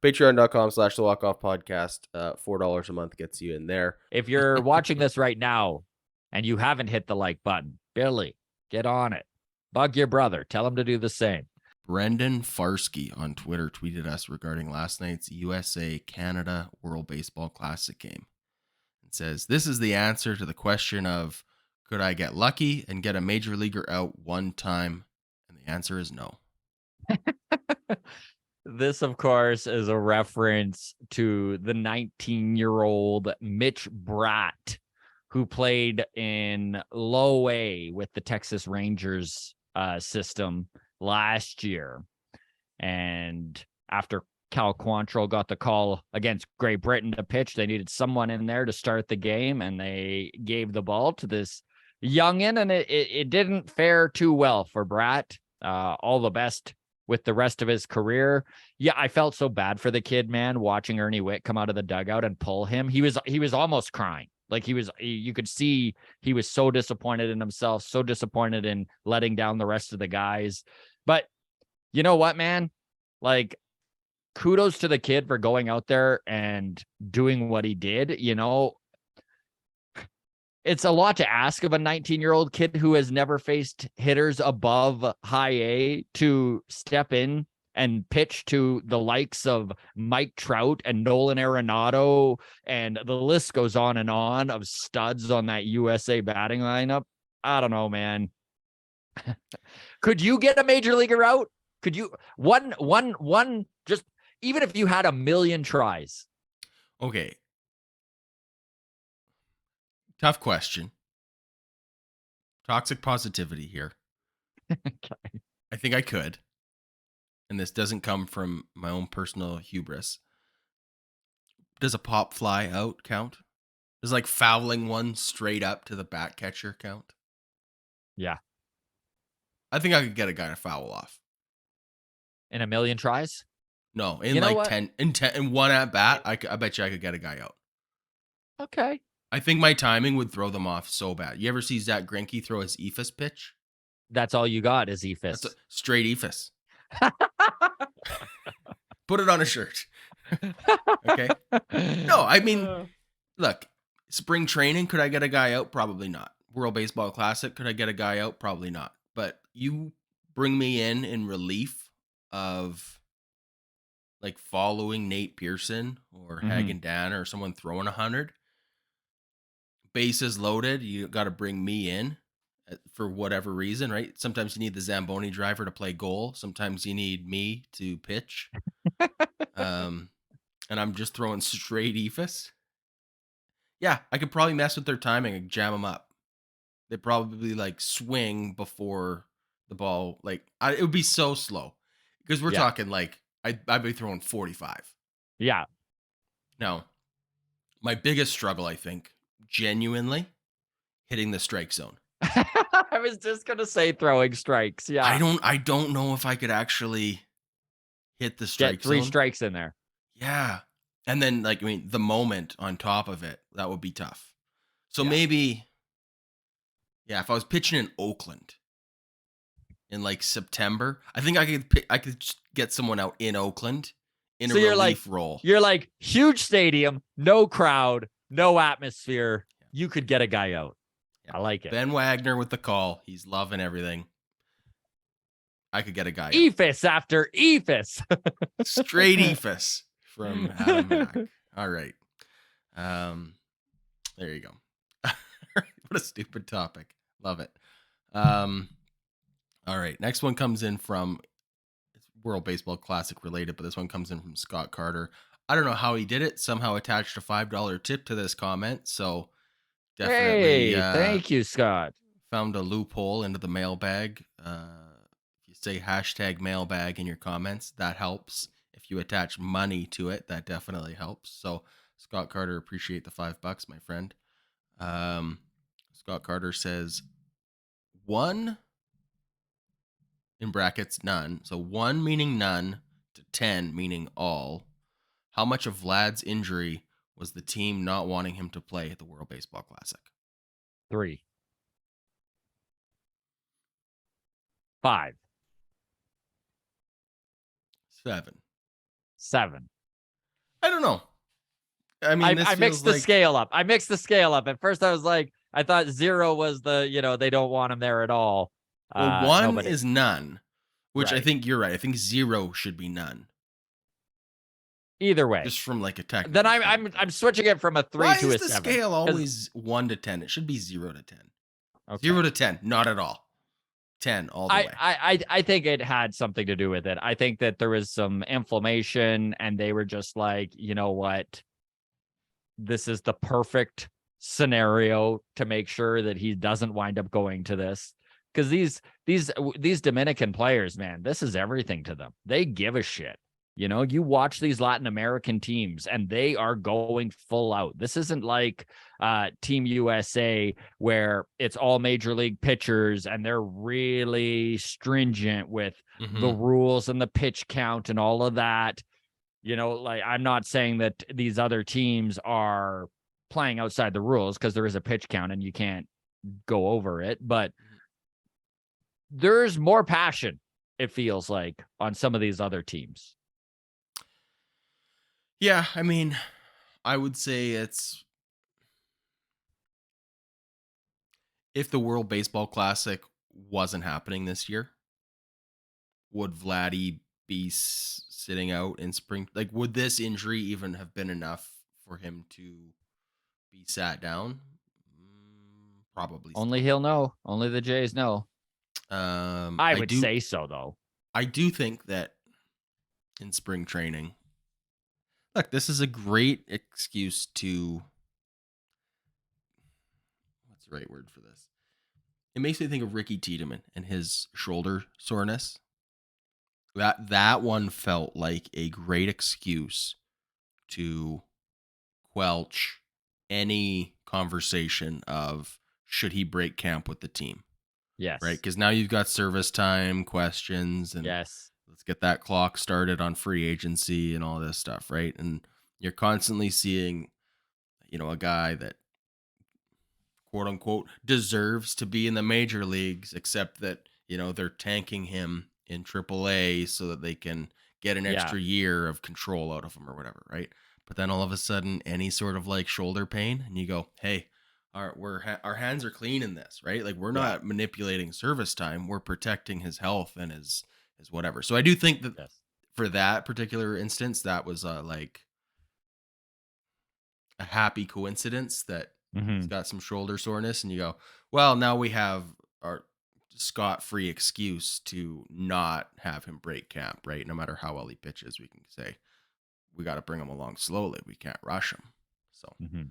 Patreon.com/the Walk Off Podcast. $4 a month gets you in there. If you're watching this right now and you haven't hit the like button, Billy, get on it. Bug your brother. Tell him to do the same. Brendan Farsky on Twitter tweeted us regarding last night's USA-Canada World Baseball Classic game. It says, this is the answer to the question of, could I get lucky and get a major leaguer out one time? And the answer is no. This, of course, is a reference to the 19-year-old Mitch Bratt, who played in low A with the Texas Rangers system last year. And after Cal Quantrill got the call against Great Britain to pitch, they needed someone in there to start the game, and they gave the ball to this youngin', and it didn't fare too well for Bratt. All the best with the rest of his career. Yeah, I felt so bad for the kid, man, watching Ernie Witt come out of the dugout and pull him. He was almost crying. Like you could see he was so disappointed in himself, so disappointed in letting down the rest of the guys. But you know what, man? Like, kudos to the kid for going out there and doing what he did. You know, it's a lot to ask of a 19-year-old kid who has never faced hitters above high A to step in and pitch to the likes of Mike Trout and Nolan Arenado, and the list goes on and on of studs on that USA batting lineup. I don't know, man. Could you get a major leaguer out? Could you one just even if you had a million tries? Okay. Tough question. Toxic positivity here. Okay. I think I could. And this doesn't come from my own personal hubris. Does a pop fly out count? Does like fouling one straight up to the bat catcher count? Yeah. I think I could get a guy to foul off. In a million tries? No, in like 10 in one at bat, I bet you I could get a guy out. Okay. I think my timing would throw them off so bad. You ever see Zach Greinke throw his ephus pitch? That's all you got is ephus. That's a straight ephus. Put it on a shirt. Okay. No, I mean, look, spring training, could I get a guy out? Probably not. World Baseball Classic, could I get a guy out? Probably not. But you bring me in relief of like following Nate Pearson or Hagen Dan or someone throwing 100. Bases loaded, you got to bring me in for whatever reason, right? Sometimes you need the Zamboni driver to play goal. Sometimes you need me to pitch. And I'm just throwing straight ephus. Yeah, I could probably mess with their timing and jam them up. They probably like swing before the ball. Like it would be so slow because we're talking like I'd be throwing 45. Yeah. Now, my biggest struggle, I think, genuinely hitting the strike zone. I was just gonna say throwing strikes. Yeah. I don't know if I could actually hit the strike zone. 3 zone. Strikes in there. Yeah. And then like, I mean, the moment on top of it, that would be tough. So maybe, if I was pitching in Oakland in like September, I think I could just get someone out in Oakland in a relief role. You're like, huge stadium, no crowd, no atmosphere. You could get a guy out. I like it. Ben Wagner with the call. He's loving everything. I could get a guy. Ephus after ephus. Straight ephus from Adam Mack. All right. There you go. What a stupid topic. Love it. All right. Next one comes in from, it's World Baseball Classic related, but this one comes in from Scott Carter. I don't know how he did it. Somehow attached a $5 tip to this comment. So definitely. Hey, thank you, Scott. Found a loophole into the mailbag. If you say hashtag mailbag in your comments, that helps. If you attach money to it, that definitely helps. So Scott Carter, appreciate the $5, my friend. Scott Carter says 1 in brackets none. So 1 meaning none to 10 meaning all. How much of Vlad's injury was the team not wanting him to play at the World Baseball Classic? 3. 5. 7. don't know. I mean, this I feels mixed the like, scale up. I mixed the scale up. At first, I was like, I thought 0 was the, they don't want him there at all. well, No, 1 but is none, which I right. think you're right. I think 0 should be none, Either way, just from like a then technical I'm standpoint. switching it from a 3 Why to is a the 7 scale because always 1 to 10? It should be 0 to 10. 0 okay. to 10, not at all. 10 all the way. I think it had something to do with it. I think that there was some inflammation, and they were just like, you know what, this is the perfect scenario to make sure that he doesn't wind up going to this. Because these Dominican players, man, this is everything to them. They give a shit. You watch these Latin American teams and they are going full out. This isn't like Team USA where it's all major league pitchers and they're really stringent with the Mhm. rules and the pitch count and all of that. Like I'm not saying that these other teams are playing outside the rules because there is a pitch count and you can't go over it, but there's more passion, it feels like, on some of these other teams. Yeah, I mean, I would say it's if the World Baseball Classic wasn't happening this year, would Vladdy be sitting out in spring? Like, would this injury even have been enough for him to be sat down? Probably Only still he'll not. know. Only the Jays know. I I would do, say so, though. I do think that in spring training, look, this is a great excuse to, what's the right word for this? It makes me think of Ricky Tiedemann and his shoulder soreness. That one felt like a great excuse to quelch any conversation of should he break camp with the team, right? Yes. Because now you've got service time questions and Yes. let's get that clock started on free agency and all this stuff, right? And you're constantly seeing, a guy that quote unquote deserves to be in the major leagues, except that, they're tanking him in AAA so that they can get an Yeah. extra year of control out of him or whatever, right? But then all of a sudden, any sort of like shoulder pain, and you go, hey, our hands are clean in this, right? Like we're Yeah. not manipulating service time, we're protecting his health and his whatever. So I do think that Yes. for that particular instance, that was like a happy coincidence that he's Hmm. got some shoulder soreness, and you go, well, now we have our scot-free excuse to not have him break camp, right? No matter how well he pitches, we can say we got to bring him along slowly. We can't rush him. So Hmm.